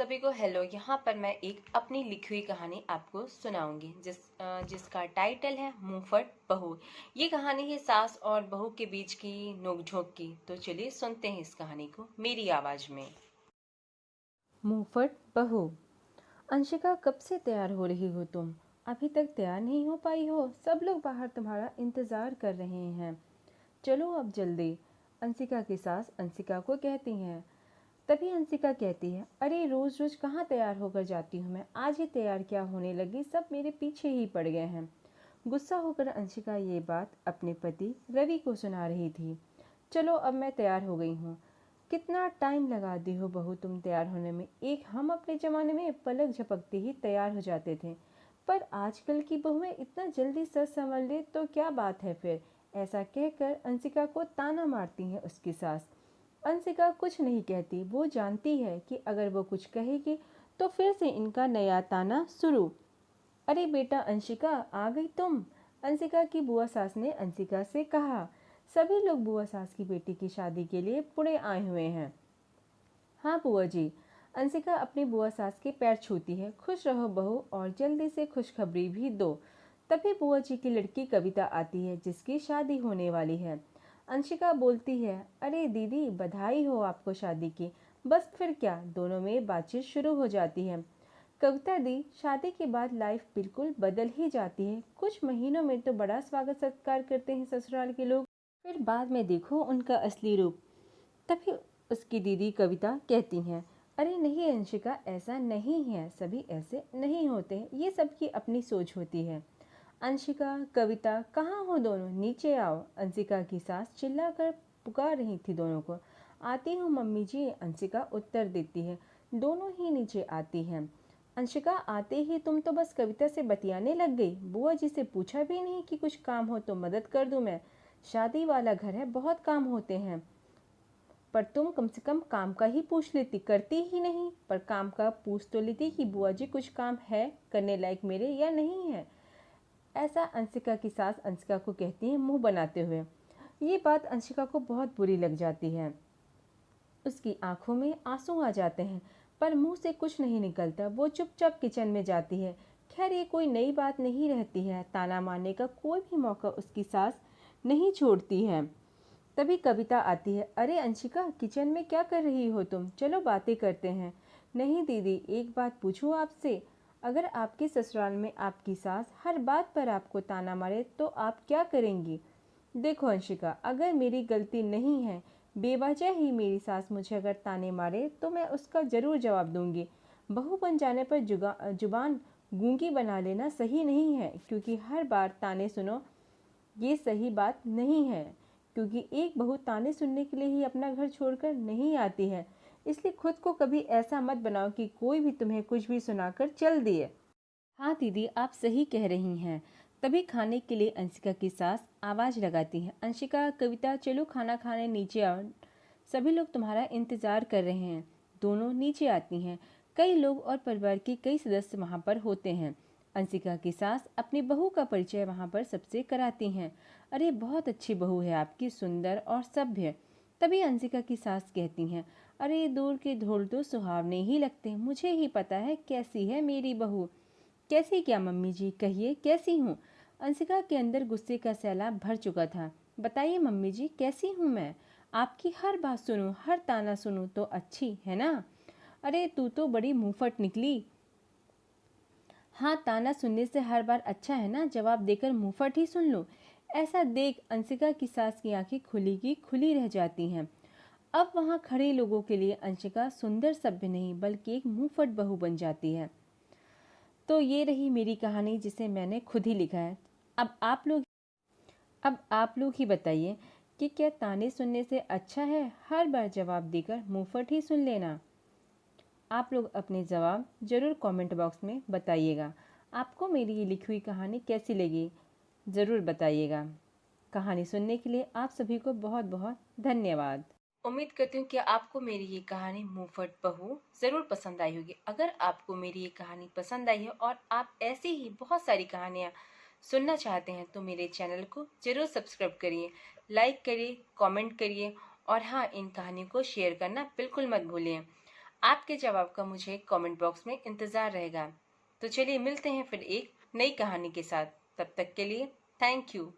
सभी को हेलो। यहाँ पर मैं एक अपनी लिखी हुई कहानी आपको सुनाऊंगी जिसका टाइटल है मुंहफट बहू। ये कहानी है सास और बहू के बीच की नोकझोंक की। तो चलिए सुनते हैं इस कहानी को मेरी आवाज में। मुंहफट बहू। अंशिका, कब से तैयार हो रही हो तुम? अभी तक तैयार नहीं हो पाई हो? सब लोग बाहर तुम्हारा इंतजार कर रहे हैं। चलो अब जल्दी। अंशिका की सास अंशिका को कहती हैं। तभी अंशिका कहती है, अरे रोज रोज कहाँ तैयार होकर जाती हूँ मैं, आज ही तैयार क्या होने लगी, सब मेरे पीछे ही पड़ गए हैं। गुस्सा होकर अंशिका ये बात अपने पति रवि को सुना रही थी। चलो अब मैं तैयार हो गई हूँ। कितना टाइम लगा दी हो बहू तुम तैयार होने में। एक हम अपने ज़माने में पलक झपकते ही तैयार हो जाते थे, पर आजकल की बहुएं इतना जल्दी सच संभल ले तो क्या बात है फिर। ऐसा कहकर अंशिका को ताना मारती है उसकी सास। अंशिका कुछ नहीं कहती, वो जानती है कि अगर वो कुछ कहेगी तो फिर से इनका नया ताना शुरू। अरे बेटा अंशिका, आ गई तुम? अंशिका की बुआ सास ने अंशिका से कहा। सभी लोग बुआ सास की बेटी की शादी के लिए पुणे आए हुए हैं। हाँ बुआ जी। अंशिका अपनी बुआ सास के पैर छूती है। खुश रहो बहू, और जल्दी से खुशखबरी भी दो। तभी बुआ जी की लड़की कविता आती है जिसकी शादी होने वाली है। अंशिका बोलती है, अरे दीदी बधाई हो आपको शादी की। बस फिर क्या, दोनों में बातचीत शुरू हो जाती है। कविता दी, शादी के बाद लाइफ बिल्कुल बदल ही जाती है। कुछ महीनों में तो बड़ा स्वागत सत्कार करते हैं ससुराल के लोग, फिर बाद में देखो उनका असली रूप। तभी उसकी दीदी कविता कहती हैं, अरे नहीं अंशिका, ऐसा नहीं है, सभी ऐसे नहीं होते, ये सबकी अपनी सोच होती है। अंशिका, कविता, कहाँ हो दोनों, नीचे आओ। अंशिका की सास चिल्लाकर पुकार रही थी दोनों को। आती हूँ मम्मी जी, अंशिका उत्तर देती है। दोनों ही नीचे आती हैं। अंशिका, आते ही तुम तो बस कविता से बतियाने लग गई, बुआ जी से पूछा भी नहीं कि कुछ काम हो तो मदद कर दूं मैं। शादी वाला घर है, बहुत काम होते हैं, पर तुम कम से कम काम का ही पूछ लेती, करती ही नहीं। पर काम का पूछ तो लेती कि बुआ जी कुछ काम है करने लायक मेरे या नहीं है। ऐसा अंशिका की सास अंशिका को कहती है मुंह बनाते हुए। ये बात अंशिका को बहुत बुरी लग जाती है। उसकी आंखों में आंसू आ जाते हैं, पर मुंह से कुछ नहीं निकलता। वो चुपचाप किचन में जाती है। खैर ये कोई नई बात नहीं रहती है, ताना मारने का कोई भी मौका उसकी सास नहीं छोड़ती है। तभी कविता आती है। अरे अंशिका, किचन में क्या कर रही हो तुम, चलो बातें करते हैं। नहीं दीदी, एक बात पूछूं आपसे, अगर आपके ससुराल में आपकी सास हर बात पर आपको ताना मारे तो आप क्या करेंगी? देखो अंशिका, अगर मेरी गलती नहीं है, बेवजह ही मेरी सास मुझे अगर ताने मारे तो मैं उसका ज़रूर जवाब दूंगी। बहू बन जाने पर जुबान गूंगी बना लेना सही नहीं है, क्योंकि हर बार ताने सुनो, ये सही बात नहीं है। क्योंकि एक बहू ताने सुनने के लिए ही अपना घर छोड़कर नहीं आती है। इसलिए खुद को कभी ऐसा मत बनाओ कि कोई भी तुम्हें कुछ भी सुनाकर चल दिए। हाँ दीदी, आप सही कह रही हैं। तभी खाने के लिए अंशिका की सास आवाज़ लगाती है। अंशिका, कविता, चलो खाना खाने नीचे आओ, सभी लोग तुम्हारा इंतज़ार कर रहे हैं। दोनों नीचे आती हैं। कई लोग और परिवार के कई सदस्य वहाँ पर होते हैं। अंशिका की सास अपनी बहू का परिचय वहाँ पर सबसे कराती हैं। अरे बहुत अच्छी बहू है आपकी, सुंदर और सभ्य। तभी अंशिका की सास कहती हैं, अरे दूर के ढोल तो सुहावने ही लगते, मुझे ही पता है कैसी है मेरी बहू। कैसी क्या मम्मी जी, कहिए कैसी हूँ? अंशिका के अंदर गुस्से का सैलाब भर चुका था। बताइए मम्मी जी, कैसी हूँ मैं? आपकी हर बात सुनूं, हर ताना सुनूं तो अच्छी है ना? अरे तू तो बड़ी मुंहफट निकली। हाँ, ताना सुनने से हर बार अच्छा है ना, जवाब देकर मुंहफट ही सुन लो। ऐसा देख अंशिका की सास की आंखें खुली की खुली रह जाती हैं। अब वहाँ खड़े लोगों के लिए अंशिका सुंदर सभ्य नहीं बल्कि एक मुंहफट बहू बन जाती है। तो ये रही मेरी कहानी जिसे मैंने खुद ही लिखा है। अब आप लोग अब आप लोग ही बताइए कि क्या ताने सुनने से अच्छा है हर बार जवाब देकर मुंहफट ही सुन लेना? आप लोग अपने जवाब ज़रूर कमेंट बॉक्स में बताइएगा। आपको मेरी ये लिखी हुई कहानी कैसी लगी, ज़रूर बताइएगा। कहानी सुनने के लिए आप सभी को बहुत बहुत धन्यवाद। उम्मीद करती हूँ कि आपको मेरी ये कहानी मुंहफट बहू जरूर पसंद आई होगी। अगर आपको मेरी ये कहानी पसंद आई है और आप ऐसी ही बहुत सारी कहानियाँ सुनना चाहते हैं तो मेरे चैनल को जरूर सब्सक्राइब करिए, लाइक करिए, कमेंट करिए और हाँ, इन कहानियों को शेयर करना बिल्कुल मत भूलिए। आपके जवाब का मुझे कमेंट बॉक्स में इंतज़ार रहेगा। तो चलिए मिलते हैं फिर एक नई कहानी के साथ। तब तक के लिए थैंक यू।